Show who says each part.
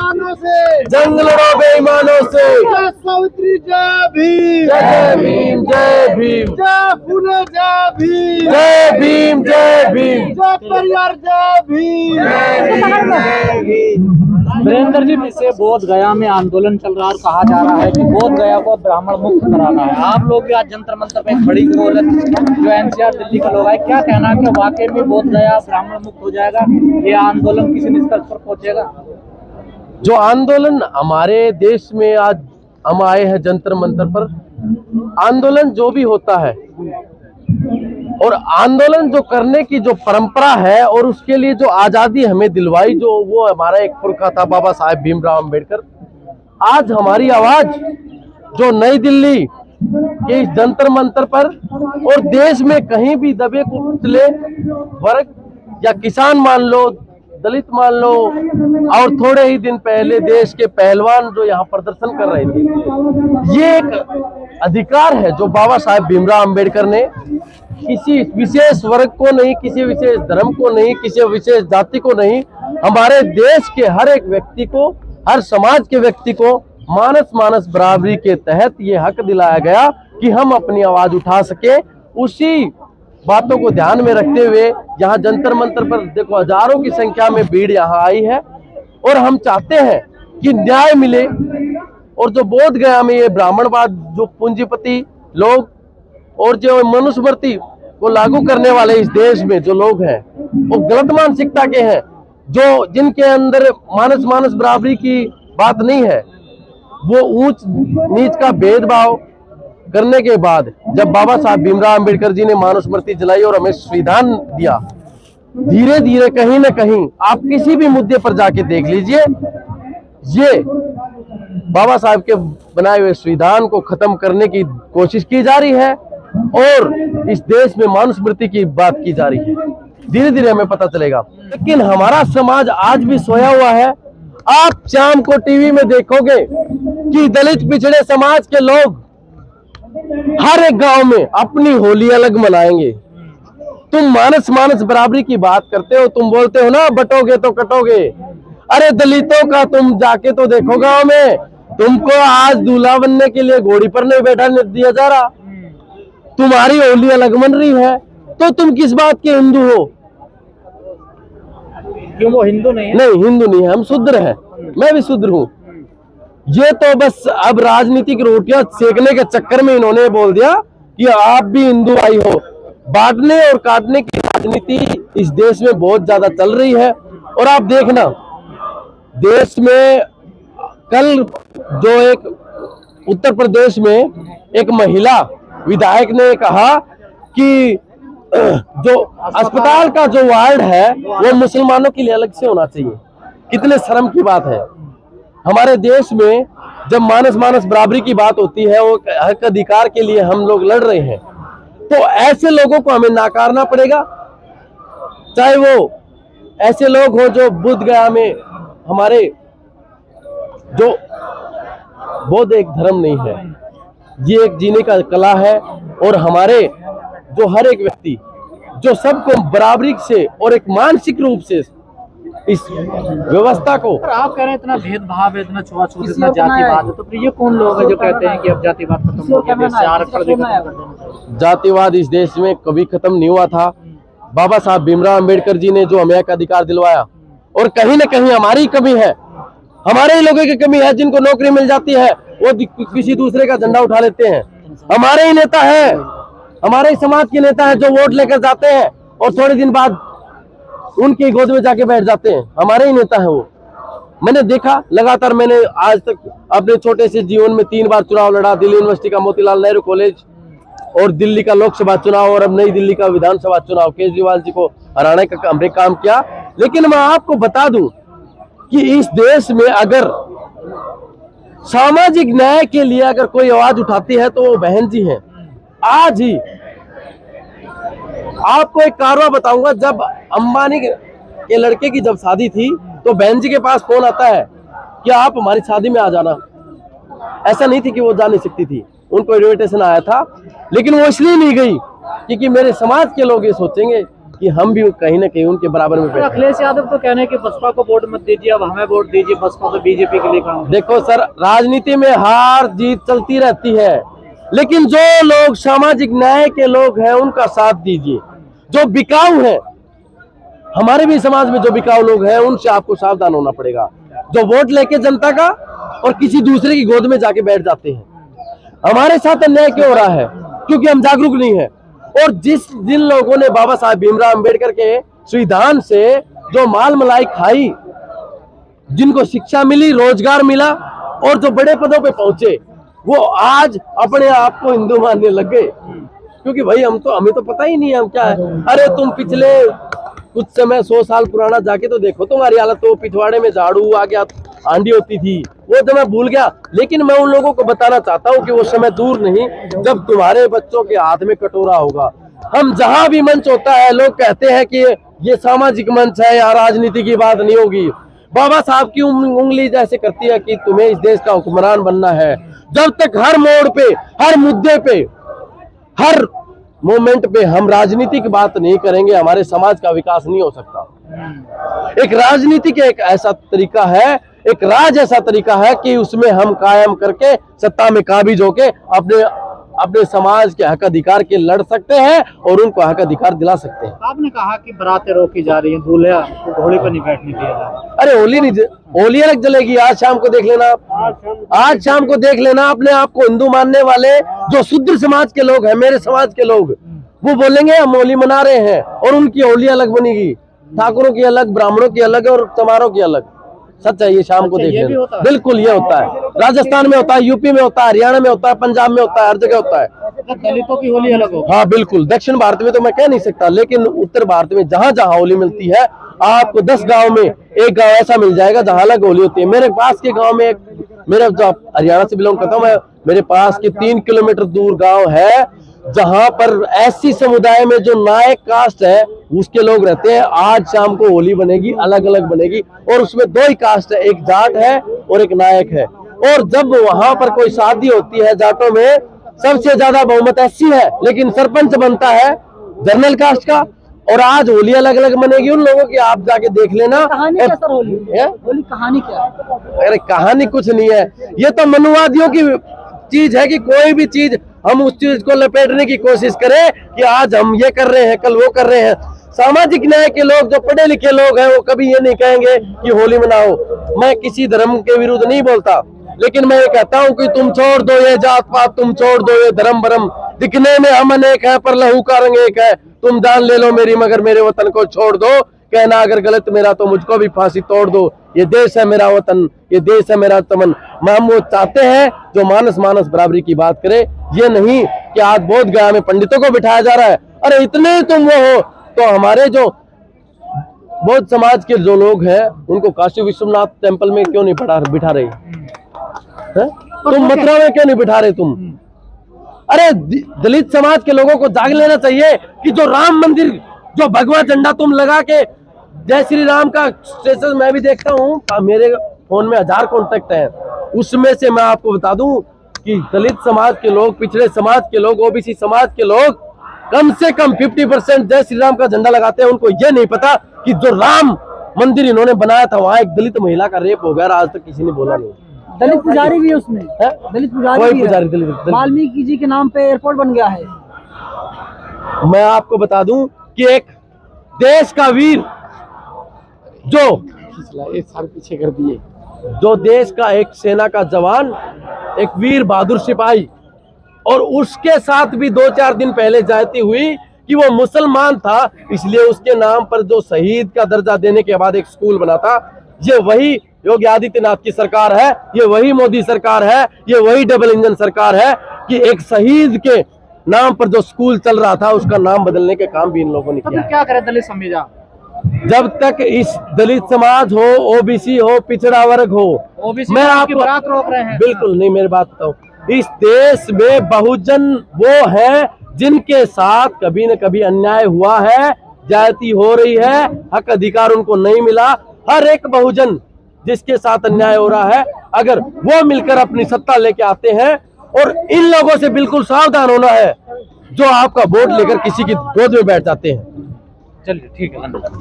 Speaker 1: बेईमानों से,
Speaker 2: जंग लड़ो बेईमानों से।
Speaker 1: जय सावित्री, जय भीम,
Speaker 2: जय भीम, जय भीम,
Speaker 1: जय फुले, जय भीम,
Speaker 2: जय भीम, जय भीम,
Speaker 1: जय परिवार, जय भीम।
Speaker 3: वीरेंद्र जी, जिससे बोध गया में आंदोलन चल रहा है और कहा जा रहा है कि बोध गया को ब्राह्मण मुक्त कराना है, आप लोग भी आज जंतर मंतर पे एक बड़ी सहूलत जो एनसीआर दिल्ली का लोग है, क्या कहना है कि वाकई में बोध गया ब्राह्मण मुक्त हो जाएगा, ये आंदोलन किसी निष्कर्ष पर पहुंचेगा?
Speaker 2: जो आंदोलन हमारे देश में आज हम आए हैं जंतर मंतर पर, आंदोलन जो भी होता है और आंदोलन जो करने की जो परंपरा है और उसके लिए जो आजादी हमें दिलवाई, जो वो हमारा एक पुरखा था बाबा साहेब भीमराव अंबेडकर। आज हमारी आवाज जो नई दिल्ली के इस जंतर मंतर पर और देश में कहीं भी दबे कुचले वर्ग या किसान मान लो, दलित मान लो, और थोड़े ही दिन पहले देश के पहलवान जो यहाँ प्रदर्शन कर रहे थे, ये एक अधिकार है जो बाबा साहेब भीमराव अंबेडकर ने किसी विशेष वर्ग को नहीं, किसी विशेष धर्म को नहीं, किसी विशेष जाति को नहीं, हमारे देश के हर एक व्यक्ति को, हर समाज के व्यक्ति को मानस मानस बराबरी के तहत ये हक दिलाया गया कि हम अपनी आवाज उठा सके। उसी बातों को ध्यान में रखते हुए यहाँ जंतर मंतर पर देखो हजारों की संख्या में भीड़ यहाँ आई है और हम चाहते हैं कि न्याय मिले। और जो बोध गया में ये ब्राह्मणवाद, जो पूंजीपति लोग और जो मनुस्मृति को लागू करने वाले इस देश में जो लोग हैं, वो गलत मानसिकता के हैं, जो जिनके अंदर मानस मानस बराबरी की बात नहीं है, वो ऊंच नीच का भेदभाव करने के बाद जब बाबा साहब भीमराव अंबेडकर जी ने मनुस्मृति जलाई और हमें संविधान दिया, धीरे धीरे कहीं ना कहीं आप किसी भी मुद्दे पर जाके देख लीजिए, ये बाबा साहब के बनाए हुए संविधान को खत्म करने की कोशिश की जा रही है और इस देश में मनुस्मृति की बात की जा रही है। धीरे धीरे हमें पता चलेगा। लेकिन हमारा समाज आज भी सोया हुआ है। आप शाम को टीवी में देखोगे कि दलित पिछड़े समाज के लोग हर एक गांव में अपनी होली अलग मनाएंगे। तुम मानस मानस बराबरी की बात करते हो, तुम बोलते हो ना बटोगे तो कटोगे। अरे दलितों का तुम जाके तो देखो गांव में, तुमको आज दूल्हा बनने के लिए घोड़ी पर नहीं बैठा दिया जा रहा, तुम्हारी होली अलग मन रही है, तो तुम किस बात के हिंदू हो?
Speaker 3: क्यों वो हिंदू नहीं है?
Speaker 2: नहीं, हिंदू नहीं है, हम शूद्र हैं, मैं भी शूद्र हूँ। ये तो बस अब राजनीतिक रोटियां सेकने के चक्कर में इन्होंने बोल दिया कि आप भी हिंदू भाई हो। बांटने और काटने की राजनीति इस देश में बहुत ज्यादा चल रही है। और आप देखना, देश में कल जो एक उत्तर प्रदेश में एक महिला विधायक ने कहा कि जो अस्पताल का जो वार्ड है वो मुसलमानों के लिए अलग से होना चाहिए। कितने शर्म की बात है। हमारे देश में जब मानस मानस बराबरी की बात होती है, वो हक अधिकार के लिए हम लोग लड़ रहे हैं, तो ऐसे लोगों को हमें नाकारना पड़ेगा। चाहे वो ऐसे लोग हो जो बोध गया में हमारे जो बौद्ध एक धर्म नहीं है, ये एक जीने का कला है। और हमारे जो हर एक व्यक्ति जो सबको बराबरी से और एक मानसिक रूप से इस व्यवस्था को,
Speaker 3: आप कह रहे हैं इतना भेदभाव है, इतना छुआछूत, इतना जातिवाद है, तो फिर ये कौन लोग हैं जो कहते हैं कि अब जातिवाद खत्म हो गया, आरक्षण भी खत्म कर देना चाहिए?
Speaker 2: जातिवाद इस देश में कभी खत्म नहीं हुआ था। बाबा साहब भीमराव अंबेडकर जी ने जो हमें एक अधिकार दिलवाया, और कहीं ना कहीं हमारी कमी है, हमारे ही लोगों की कमी है। जिनको नौकरी मिल जाती है वो किसी दूसरे का झंडा उठा लेते हैं। हमारे ही नेता है, हमारे ही समाज के नेता है जो वोट लेकर जाते हैं और थोड़े दिन बाद उनकी गोद में जाके बैठ जाते हैं। हमारे ही नेता है वो। मैंने देखा लगातार, मैंने आज तक अपने छोटे से जीवन में 3 बार चुनाव लड़ा। दिल्ली यूनिवर्सिटी का मोतीलाल नेहरू कॉलेज और दिल्ली का लोकसभा चुनाव और अब नई दिल्ली का विधानसभा चुनाव। केजरीवाल जी को हराने का हमने काम किया। लेकिन मैं आपको बता दूं कि इस देश में अगर सामाजिक न्याय के लिए अगर कोई आवाज उठाती है तो वो बहन जी हैं। आज ही आपको एक कारवा बताऊंगा, जब अंबानी के लड़के की जब शादी थी तो बहन जी के पास फोन आता है कि आप हमारी शादी में आ जाना। ऐसा नहीं थी कि वो जा नहीं सकती थी, उनको इनविटेशन आया था, लेकिन वो इसलिए नहीं गई क्योंकि मेरे समाज के लोग ये सोचेंगे कि हम भी कहीं ना कहीं उनके बराबर में बैठे।
Speaker 3: अखिलेश यादव तो कहने कि बसपा को वोट मत दीजिए, अब हमें वोट दीजिए, बसपा तो बीजेपी के लिए काम।
Speaker 2: देखो सर, राजनीति में हार जीत चलती रहती है, लेकिन जो लोग सामाजिक न्याय के लोग हैं उनका साथ दीजिए। जो बिकाऊ है, हमारे भी समाज में जो बिकाऊ लोग हैं उनसे आपको सावधान होना पड़ेगा, जो वोट लेके जनता का और किसी दूसरे की गोद में जाके बैठ जाते हैं। हमारे साथ अन्याय क्यों हो रहा है? क्योंकि हम जागरूक नहीं है। और जिन लोगों ने बाबा साहब भीमराव अंबेडकर के संविधान से जो माल मलाई खाई, जिनको शिक्षा मिली, रोजगार मिला और जो बड़े पदों पे पहुंचे, वो आज अपने आप को हिंदू मानने लग गए। क्योंकि भाई हमें तो पता ही नहीं है हम क्या है। अरे तुम पिछले कुछ समय 100 साल पुराना जाके तो देखो, तुम्हारी हालत तो पिछवाड़े में झाड़ू आ गया, आंधी होती थी, वो तो मैं भूल गया। लेकिन मैं उन लोगों को बताना चाहता हूँ कि वो समय दूर नहीं जब तुम्हारे बच्चों के हाथ में कटोरा होगा। हम जहां भी मंच होता है, लोग कहते हैं कि ये सामाजिक मंच है, यहाँ राजनीति की बात नहीं होगी। बाबा साहब की उंगली जैसे करती है कि तुम्हें इस देश का हुक्मरान बनना है। जब तक हर मोड़ पे, हर मुद्दे पे, हर मोमेंट पे हम राजनीति की बात नहीं करेंगे, हमारे समाज का विकास नहीं हो सकता। एक राजनीति का एक ऐसा तरीका है, एक राज ऐसा तरीका है कि उसमें हम कायम करके सत्ता में काबिज होके अपने समाज के हक अधिकार के लड़ सकते हैं और उनको हक अधिकार दिला सकते हैं।
Speaker 3: आपने कहा कि बारातें रोकी जा रही हैं, दूल्हा को घोड़े पर नहीं बैठने दिया जा रहा।
Speaker 2: अरे होली अलग जलेगी, आज शाम को देख लेना आप, आज शाम को देख लेना। अपने आप को हिंदू मानने वाले जो शूद्र समाज के लोग हैं, मेरे समाज के लोग, वो बोलेंगे हम होली मना रहे हैं और उनकी होली अलग बनेगी, ठाकुरों की अलग, ब्राह्मणों की अलग और चमारों की अलग। सच है, ये शाम को देख लेना। बिल्कुल ये होता है, राजस्थान में होता है, यूपी में होता है, हरियाणा में होता है, पंजाब में होता है, हर जगह होता है।
Speaker 3: दलितों की होली अलग हो।
Speaker 2: हाँ बिल्कुल, दक्षिण भारत में तो मैं कह नहीं सकता, लेकिन उत्तर भारत में जहां जहां होली मिलती है, आपको 10 गांव में एक गांव ऐसा मिल जाएगा जहां अलग होली होती है। मेरे पास के गांव में मेरा जो हरियाणा से बिलोंग करता हूँ मैं, मेरे पास के 3 किलोमीटर दूर गांव है जहां पर ऐसी समुदाय में जो नायक कास्ट है उसके लोग रहते हैं। आज शाम को होली बनेगी, अलग अलग बनेगी, और उसमें 2 ही कास्ट है, एक जाट है और एक नायक है। और जब वहां पर कोई शादी होती है जाटों में, सबसे ज्यादा बहुमत ऐसी है, लेकिन सरपंच बनता है जनरल कास्ट का। और आज होली अलग अलग बनेगी उन लोगों की, आप जाके देख लेना।
Speaker 3: कहानी क्या सर होली कहानी क्या है?
Speaker 2: अरे कहानी कुछ नहीं है, ये तो मनुवादियों की चीज है कि कोई भी चीज हम उस चीज को लपेटने की कोशिश करें कि आज हम ये कर रहे हैं, कल वो कर रहे हैं। सामाजिक न्याय के लोग, जो पढ़े लिखे लोग हैं, वो कभी ये नहीं कहेंगे कि होली मनाओ। मैं किसी धर्म के विरुद्ध नहीं बोलता, लेकिन मैं ये कहता हूं कि तुम छोड़ दो ये जात पात, तुम छोड़ दो ये धर्म भरम। दिखने में हम अनेक है पर लहू का रंग एक है। तुम जान ले लो मेरी, मगर मेरे वतन को छोड़ दो। कहना अगर गलत मेरा तो मुझको भी फांसी तोड़ दो। ये देश है मेरा वतन, ये देश है मेरा तमन। हम वो चाहते हैं जो मानस बराबरी की बात करे, ये नहीं कि आज बोध गया में पंडितों को बिठाया जा रहा है। अरे इतने तुम वो हो तो हमारे जो बौद्ध समाज के जो लोग हैं उनको काशी विश्वनाथ टेम्पल में क्यों नहीं बिठा रही है? तुम मथुरा में क्यों नहीं बिठा रहे तुम? अरे दलित समाज के लोगों को जाग लेना चाहिए कि जो राम मंदिर, जो भगवा झंडा तुम लगा के जय श्री राम का स्टेटस मैं भी देखता हूँ, मेरे फोन में 1000 कॉन्टेक्ट हैं। उसमें से मैं आपको बता दूं कि दलित समाज के लोग, पिछड़े समाज के लोग, ओबीसी समाज के लोग कम से कम 50% जय श्री राम का झंडा लगाते हैं। उनको ये नहीं पता कि जो राम मंदिर इन्होंने बनाया था वहां एक दलित महिला का रेप हो गया, आज तक किसी ने बोला नहीं।
Speaker 3: दलित पुजारी भी है उसमें, दलित पुजारी भी है। वाल्मीकि जी के नाम पे एयरपोर्ट बन गया है।
Speaker 2: मैं आपको बता दूं कि एक देश का वीर जो एक साल पीछे कर दिए, जो देश का एक सेना का जवान, एक वीर बहादुर सिपाही, और उसके साथ भी 2-4 दिन पहले जाती हुई कि वो मुसलमान था, इसलिए उसके नाम पर जो शहीद का दर्जा देने के बाद एक स्कूल बना था। ये वही योगी आदित्यनाथ की सरकार है, ये वही मोदी सरकार है, ये वही डबल इंजन सरकार है कि एक शहीद के नाम पर जो स्कूल चल रहा था उसका नाम बदलने के काम भी इन लोगों ने किया।
Speaker 3: क्या करे दलित समाज?
Speaker 2: जब तक इस दलित समाज हो, ओबीसी हो, पिछड़ा वर्ग हो, मैं आपको
Speaker 3: बात रोक रहे हैं।
Speaker 2: बिल्कुल नहीं, मेरी बात बताऊं, इस देश में बहुजन वो है जिनके साथ कभी न कभी अन्याय हुआ है, जाति हो रही है, हक अधिकार उनको नहीं मिला। हर एक बहुजन जिसके साथ अन्याय हो रहा है, अगर वो मिलकर अपनी सत्ता लेके आते हैं, और इन लोगों से बिल्कुल सावधान होना है जो आपका वोट लेकर किसी की गोद में बैठ जाते हैं।
Speaker 3: चलिए ठीक है, धन्यवाद।